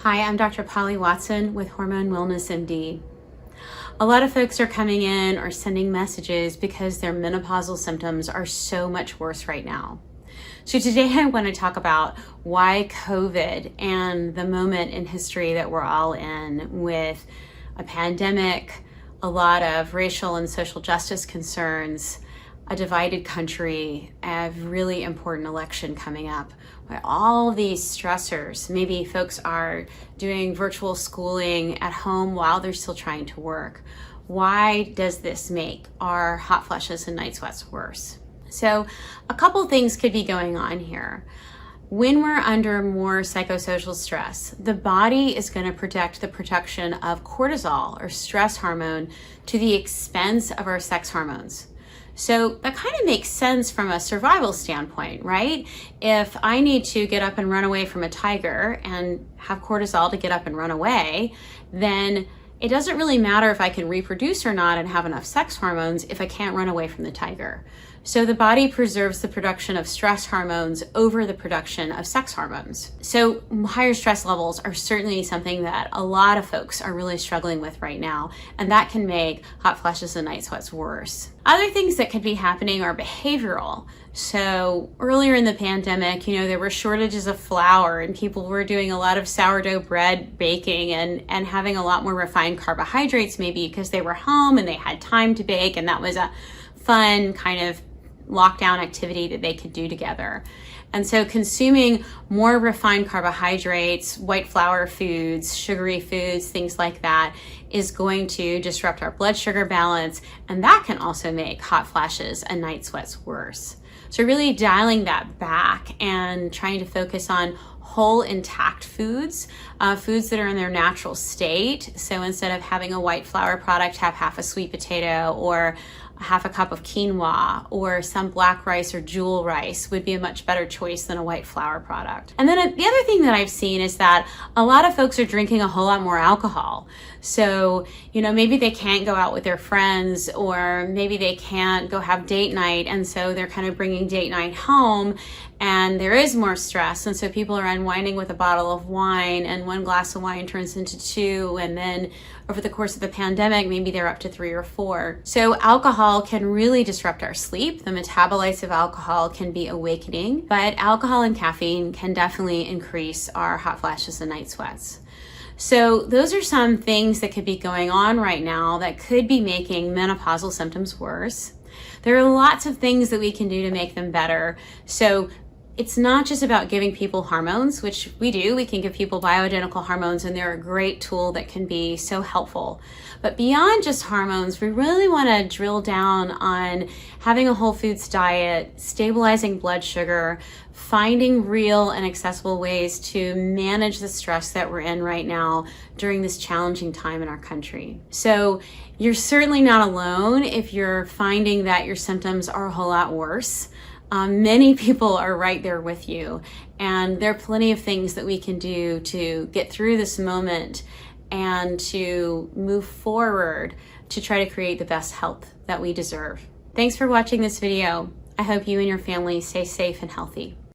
Hi, I'm Dr. Polly Watson with Hormone Wellness MD. A lot of folks are coming in or sending messages because their menopausal symptoms are so much worse right now. So today I want to talk about why COVID and the moment in history that we're all in with a pandemic, a lot of racial and social justice concerns, a divided country, a really important election coming up, why all of these stressors, maybe folks are doing virtual schooling at home while they're still trying to work. Why does this make our hot flushes and night sweats worse? So a couple things could be going on here. When we're under more psychosocial stress, the body is going to protect the production of cortisol or stress hormone to the expense of our sex hormones. So that kind of makes sense from a survival standpoint, right? If I need to get up and run away from a tiger and have cortisol to get up and run away, then it doesn't really matter if I can reproduce or not and have enough sex hormones if I can't run away from the tiger. So the body preserves the production of stress hormones over the production of sex hormones. So higher stress levels are certainly something that a lot of folks are really struggling with right now, and that can make hot flushes and night sweats worse. Other things that could be happening are behavioral. So earlier in the pandemic, there were shortages of flour and people were doing a lot of sourdough bread baking and having a lot more refined carbohydrates maybe because they were home and they had time to bake, and that was a fun kind of lockdown activity that they could do together. And so consuming more refined carbohydrates, white flour foods, sugary foods, things like that is going to disrupt our blood sugar balance, and that can also make hot flashes and night sweats worse. So really dialing that back and trying to focus on whole intact foods, foods that are in their natural state. So instead of having a white flour product, have half a sweet potato or half a cup of quinoa, or some black rice or jewel rice would be a much better choice than a white flour product. And then the other thing that I've seen is that a lot of folks are drinking a whole lot more alcohol. So, maybe they can't go out with their friends, or maybe they can't go have date night, and so they're kind of bringing date night home, and there is more stress, and so people are unwinding with a bottle of wine, and one glass of wine turns into two, and then over the course of the pandemic, maybe they're up to 3 or 4. So alcohol can really disrupt our sleep. The metabolites of alcohol can be awakening, but alcohol and caffeine can definitely increase our hot flashes and night sweats. So those are some things that could be going on right now that could be making menopausal symptoms worse. There are lots of things that we can do to make them better. So it's not just about giving people hormones, which we do. We can give people bioidentical hormones, and they're a great tool that can be so helpful. But beyond just hormones, we really want to drill down on having a whole foods diet, stabilizing blood sugar, finding real and accessible ways to manage the stress that we're in right now during this challenging time in our country. So you're certainly not alone if you're finding that your symptoms are a whole lot worse. Many people are right there with you, and there are plenty of things that we can do to get through this moment and to move forward to try to create the best health that we deserve. Thanks for watching this video. I hope you and your family stay safe and healthy.